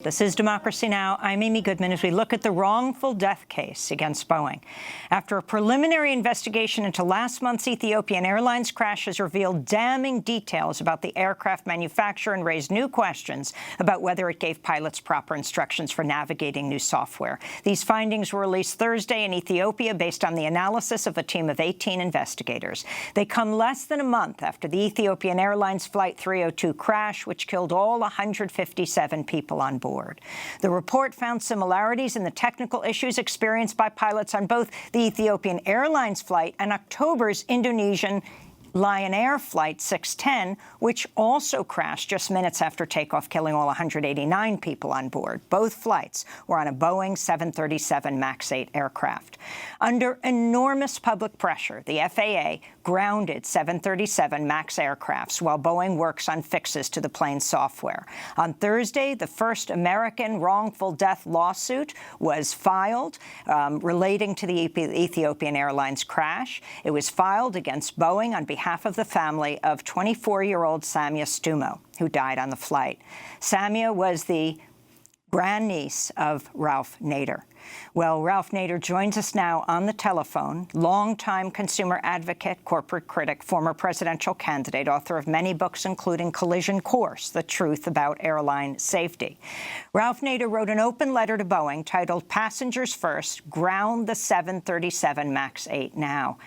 This is Democracy Now! I'm Amy Goodman as we look at the wrongful death case against Boeing. After a preliminary investigation into last month's Ethiopian Airlines crash has revealed damning details about the aircraft manufacturer and raised new questions about whether it gave pilots proper instructions for navigating new software. These findings were released Thursday in Ethiopia based on the analysis of a team of 18 investigators. They come less than a month after the Ethiopian Airlines Flight 302 crash, which killed all 157 people on board. The report found similarities in the technical issues experienced by pilots on both the Ethiopian Airlines flight and October's Indonesian Lion Air Flight 610, which also crashed just minutes after takeoff, killing all 189 people on board. Both flights were on a Boeing 737 MAX 8 aircraft. Under enormous public pressure, the FAA grounded 737 MAX aircrafts while Boeing works on fixes to the plane's software. On Thursday, the first American wrongful death lawsuit was filed relating to the Ethiopian Airlines crash. It was filed against Boeing on behalf of the family of 24-year-old Samya Stumo, who died on the flight. Samya was the grandniece of Ralph Nader. Well, Ralph Nader joins us now on the telephone, longtime consumer advocate, corporate critic, former presidential candidate, author of many books, including Collision Course, The Truth About Airline Safety. Ralph Nader wrote an open letter to Boeing titled Passengers First, Ground the 737 MAX 8 Now.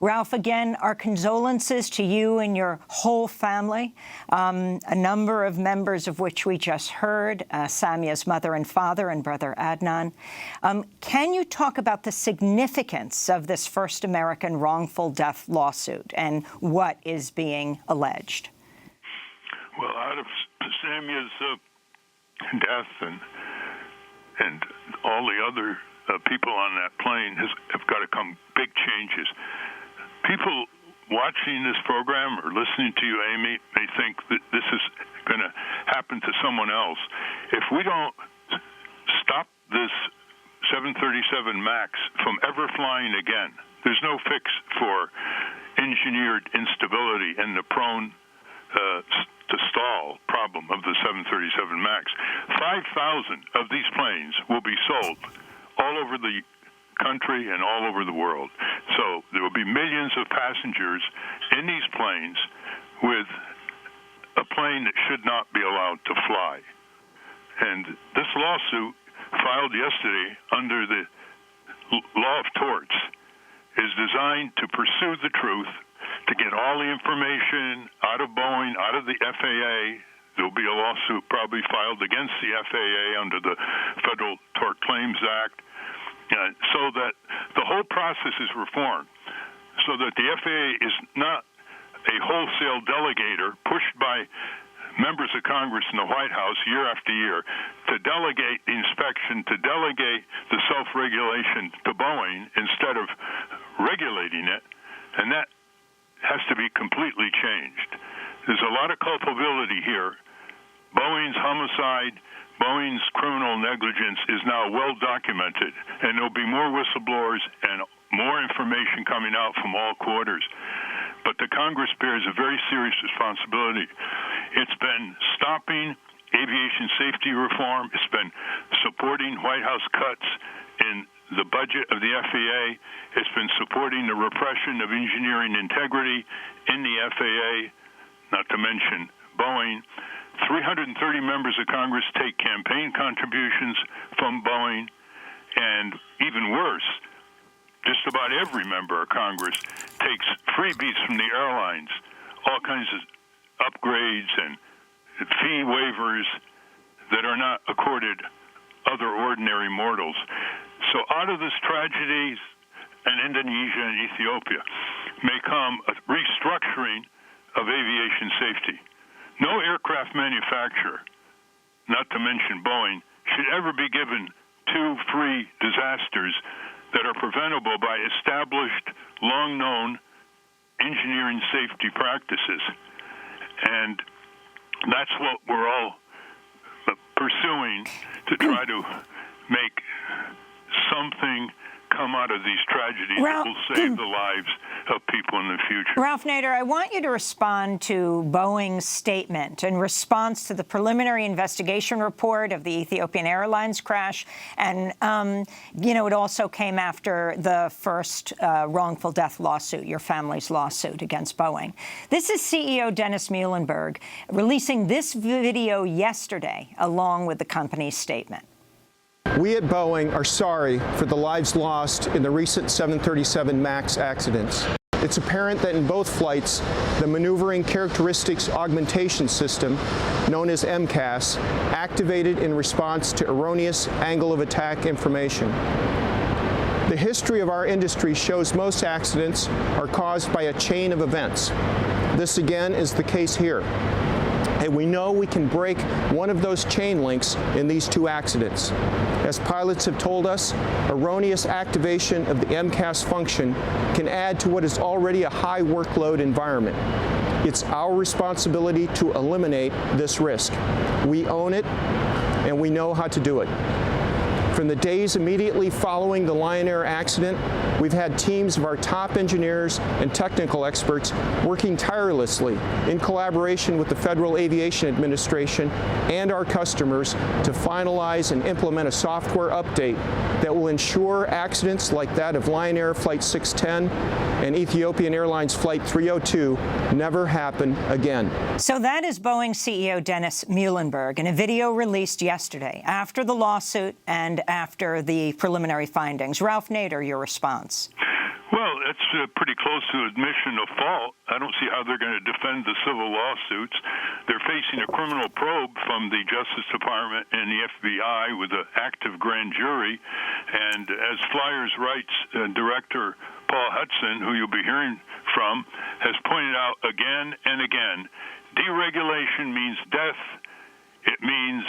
Ralph, again, our condolences to you and your whole family, a number of members of which we just heard, Samya's mother and father and brother Adnan. Can you talk about the significance of this first American wrongful death lawsuit and what is being alleged? Well, out of Samya's death and all the other people on that plane have got to come big changes. People watching this program or listening to you, Amy, may think that this is going to happen to someone else. If we don't stop this 737 MAX from ever flying again, there's no fix for engineered instability and the prone to stall problem of the 737 MAX. 5,000 of these planes will be sold all over the country and all over the world. So there will be millions of passengers in these planes with a plane that should not be allowed to fly. And this lawsuit, filed yesterday under the law of torts, is designed to pursue the truth, to get all the information out of Boeing, out of the FAA. There'll be a lawsuit probably filed against the FAA under the Federal Tort Claims Act, so that the whole process is reformed, so that the FAA is not a wholesale delegator pushed by members of Congress and the White House year after year to delegate the inspection, to delegate the self-regulation to Boeing instead of regulating it, and that has to be completely changed. There's a lot of culpability here. Boeing's homicide, Boeing's criminal negligence is now well documented, and there'll be more whistleblowers and more information coming out from all quarters. But the Congress bears a very serious responsibility. It's been stopping aviation safety reform. It's been supporting White House cuts in the budget of the FAA. It's been supporting the repression of engineering integrity in the FAA, not to mention Boeing. 330 members of Congress take campaign contributions from Boeing, and even worse, just about every member of Congress takes freebies from the airlines, all kinds of upgrades and fee waivers that are not accorded other ordinary mortals. So out of this tragedy in Indonesia and Ethiopia may come a restructuring of aviation safety. No aircraft manufacturer, not to mention Boeing, should ever be given two free disasters that are preventable by established, long-known engineering safety practices. And that's what we're all pursuing, to try to make something come out of these tragedies that will save the lives of people in the future. Ralph Nader, I want you to respond to Boeing's statement in response to the preliminary investigation report of the Ethiopian Airlines crash. And, it also came after the first wrongful death lawsuit, your family's lawsuit against Boeing. This is CEO Dennis Muilenburg releasing this video yesterday, along with the company's statement. We at Boeing are sorry for the lives lost in the recent 737 MAX accidents. It's apparent that in both flights, the Maneuvering Characteristics Augmentation System, known as MCAS, activated in response to erroneous angle of attack information. The history of our industry shows most accidents are caused by a chain of events. This again is the case here. And we know we can break one of those chain links in these two accidents. As pilots have told us, erroneous activation of the MCAS function can add to what is already a high workload environment. It's our responsibility to eliminate this risk. We own it, and we know how to do it. From the days immediately following the Lion Air accident, we've had teams of our top engineers and technical experts working tirelessly in collaboration with the Federal Aviation Administration and our customers to finalize and implement a software update that will ensure accidents like that of Lion Air Flight 610 and Ethiopian Airlines Flight 302 never happen again. So that is Boeing CEO Dennis Muilenburg in a video released yesterday after the lawsuit and after the preliminary findings. Ralph Nader, your response. Well, it's pretty close to admission of fault. I don't see how they're going to defend the civil lawsuits. They're facing a criminal probe from the Justice Department and the FBI with an active grand jury. And as Flyers' Rights Director Paul Hudson, who you'll be hearing from, has pointed out again and again, deregulation means death. It means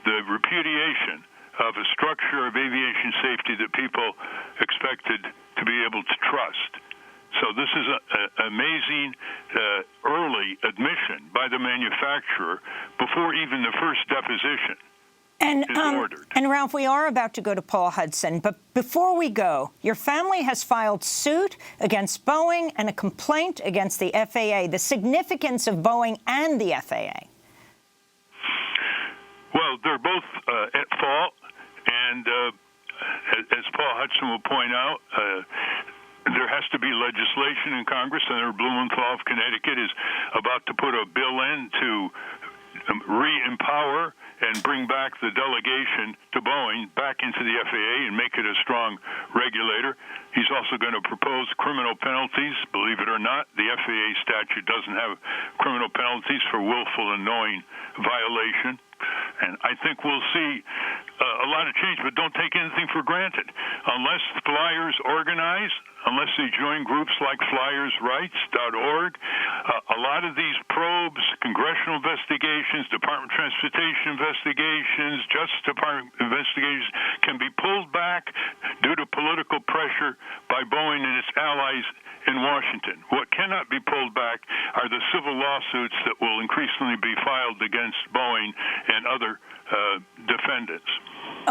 the repudiation of a structure of aviation safety that people expected to be able to trust. So this is an amazing early admission by the manufacturer before even the first deposition is ordered. And Ralph, we are about to go to Paul Hudson, but before we go, your family has filed suit against Boeing and a complaint against the FAA. The significance of Boeing and the FAA. Well, they're both at fault, and as Paul Hudson will point out, there has to be legislation in Congress. Senator Blumenthal of Connecticut is about to put a bill in to re-empower and bring back the delegation to Boeing back into the FAA and make it a strong regulator. He's also going to propose criminal penalties. Believe it or not, the FAA statute doesn't have criminal penalties for willful and knowing violation. And I think we'll see a lot of change, but don't take anything for granted. Unless flyers organize, unless they join groups like flyersrights.org, a lot of these probes, congressional investigations, Department of Transportation investigations, Justice Department investigations can be pulled back due to political pressure by Boeing and its allies in Washington. What cannot be pulled back are the civil lawsuits that will increasingly be filed against Boeing and other defendants.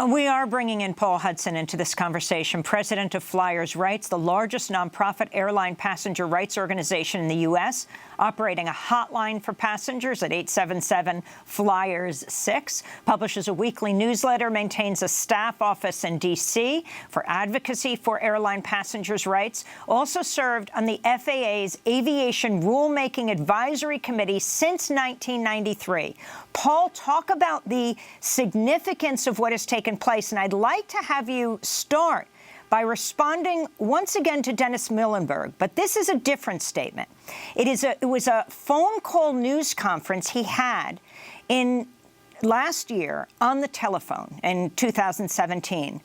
We are bringing in Paul Hudson into this conversation, president of Flyers' Rights, the largest nonprofit airline passenger rights organization in the U.S., operating a hotline for passengers at 877-FLYERS-6, publishes a weekly newsletter, maintains a staff office in D.C. for advocacy for airline passengers' rights, also served on the FAA's Aviation Rulemaking Advisory Committee since 1993. Paul, talk about the significance of what has taken place, and I'd like to have you start by responding once again to Dennis Muilenburg, but this is a different statement. It was a phone call news conference he had in last year on the telephone in 2017.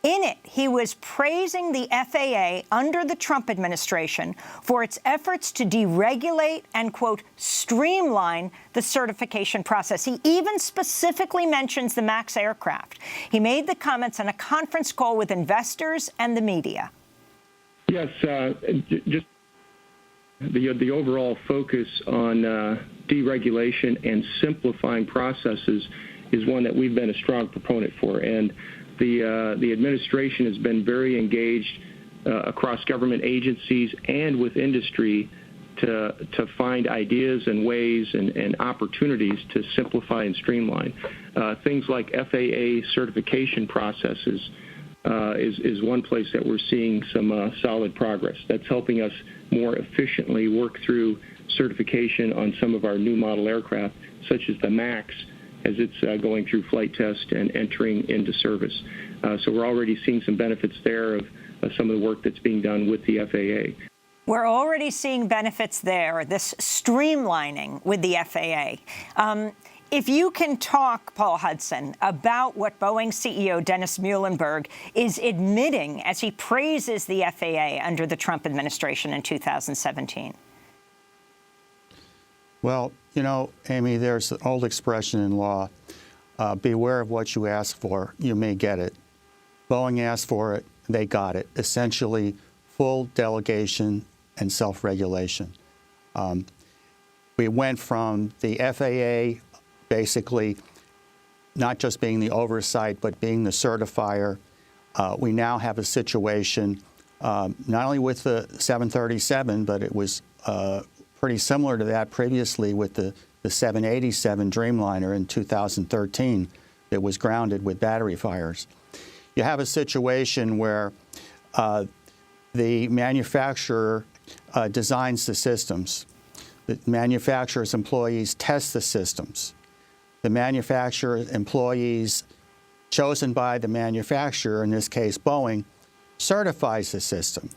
In it, he was praising the FAA under the Trump administration for its efforts to deregulate and, quote, streamline the certification process. He even specifically mentions the MAX aircraft. He made the comments on a conference call with investors and the media. Yes, just the overall focus on deregulation and simplifying processes is one that we've been a strong proponent for. And the administration has been very engaged across government agencies and with industry to find ideas and ways and opportunities to simplify and streamline. Things like FAA certification processes is one place that we're seeing some solid progress. That's helping us more efficiently work through certification on some of our new model aircraft, such as the MAX, as it's going through flight test and entering into service. So we're already seeing some benefits there of some of the work that's being done with the FAA. We're already seeing benefits there, this streamlining with the FAA. If you can talk, Paul Hudson, about what Boeing CEO Dennis Muilenburg is admitting as he praises the FAA under the Trump administration in 2017. Well, you know, Amy, there's an old expression in law, beware of what you ask for, you may get it. Boeing asked for it, they got it. Essentially, full delegation and self-regulation. We went from the FAA basically not just being the oversight, but being the certifier. We now have a situation not only with the 737, but it was pretty similar to that previously with the 787 Dreamliner in 2013 that was grounded with battery fires. You have a situation where the manufacturer designs the systems. The manufacturer's employees test the systems. The manufacturer's employees chosen by the manufacturer, in this case Boeing, certifies the system.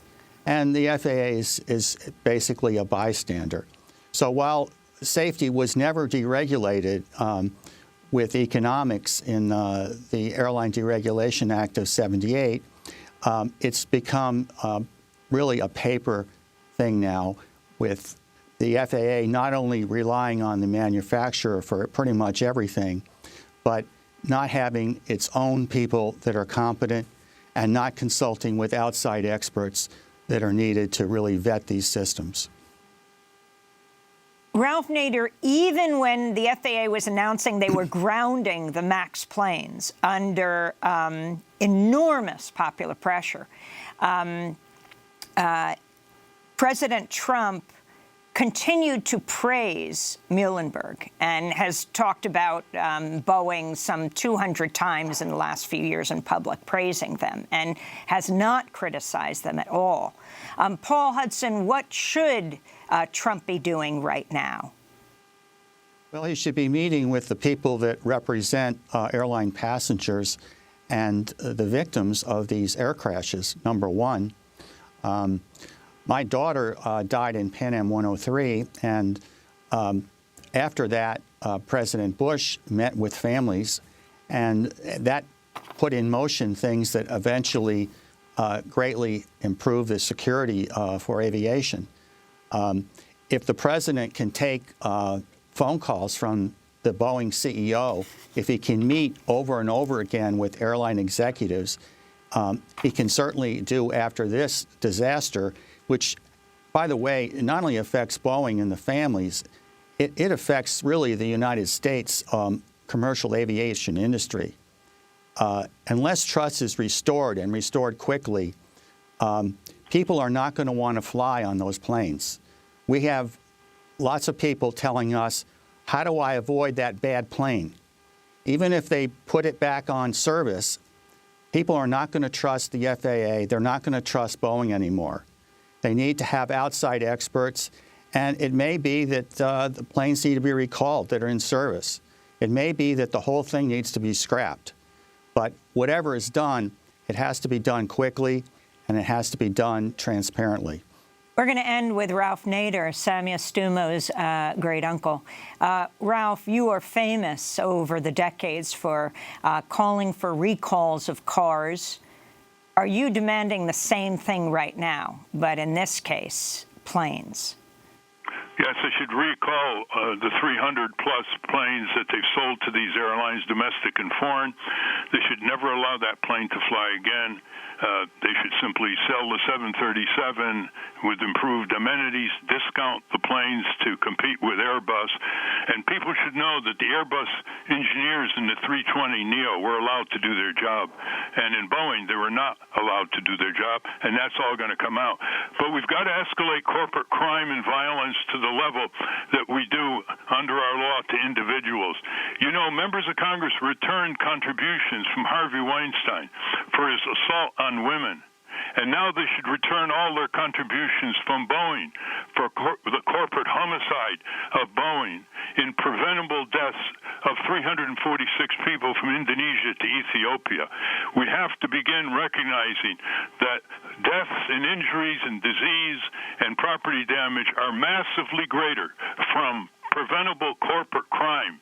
And the FAA is basically a bystander. So while safety was never deregulated with economics in the Airline Deregulation Act of '78, it's become really a paper thing now, with the FAA not only relying on the manufacturer for pretty much everything, but not having its own people that are competent and not consulting with outside experts that are needed to really vet these systems. Ralph Nader, even when the FAA was announcing they were grounding the MAX planes under enormous popular pressure, President Trump continued to praise Muilenburg and has talked about Boeing some 200 times in the last few years in public, praising them, and has not criticized them at all. Paul Hudson, what should Trump be doing right now? Well, he should be meeting with the people that represent airline passengers and the victims of these air crashes, number one. My daughter died in Pan Am 103, and after that, President Bush met with families, and that put in motion things that eventually greatly improved the security for aviation. If the president can take phone calls from the Boeing CEO, if he can meet over and over again with airline executives, he can certainly do after this disaster, which, by the way, not only affects Boeing and the families, it affects really the United States commercial aviation industry. Unless trust is restored and restored quickly, people are not going to want to fly on those planes. We have lots of people telling us, how do I avoid that bad plane? Even if they put it back on service, people are not going to trust the FAA. They're not going to trust Boeing anymore. They need to have outside experts, and it may be that the planes need to be recalled that are in service. It may be that the whole thing needs to be scrapped. But whatever is done, it has to be done quickly, and it has to be done transparently. We're going to end with Ralph Nader, Samya Stumo's great-uncle. Ralph, you are famous over the decades for calling for recalls of cars. Are you demanding the same thing right now, but in this case, planes? Yes, I should recall the 300-plus planes that they've sold to these airlines, domestic and foreign. They should never allow that plane to fly again. They should simply sell the 737 with improved amenities, discount the planes to compete with Airbus. And people should know that the Airbus engineers in the 320neo were allowed to do their job. And in Boeing, they were not allowed to do their job, and that's all going to come out. But we've got to escalate corporate crime and violence to the level that we do under our law to individuals. You know, members of Congress returned contributions from Harvey Weinstein for his assault on women. And now they should return all their contributions from Boeing for the corporate homicide of Boeing in preventable deaths of 346 people from Indonesia to Ethiopia. We have to begin recognizing that deaths and injuries and disease and property damage are massively greater from preventable corporate crime,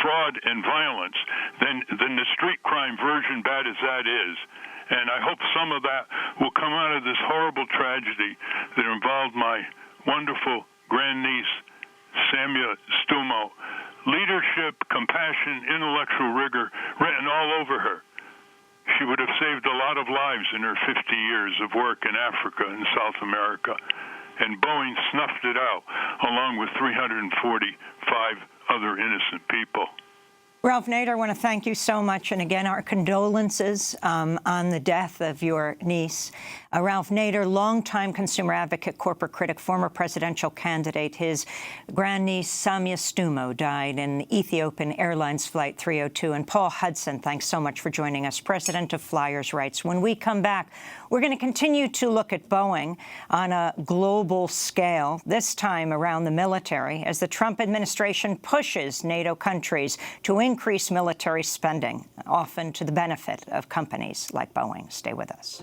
fraud, and violence than the street crime version, bad as that is. And I hope some of that will come out of this horrible tragedy that involved my wonderful grandniece, Samya Stumo. Leadership, compassion, intellectual rigor written all over her. She would have saved a lot of lives in her 50 years of work in Africa and South America. And Boeing snuffed it out, along with 345 other innocent people. Ralph Nader, I want to thank you so much. And again, our condolences on the death of your niece. Ralph Nader, longtime consumer advocate, corporate critic, former presidential candidate. His grandniece, Samya Stumo, died in Ethiopian Airlines Flight 302. And Paul Hudson, thanks so much for joining us, president of Flyers' Rights. When we come back, we're going to continue to look at Boeing on a global scale, this time around the military, as the Trump administration pushes NATO countries to increase military spending, often to the benefit of companies like Boeing. Stay with us.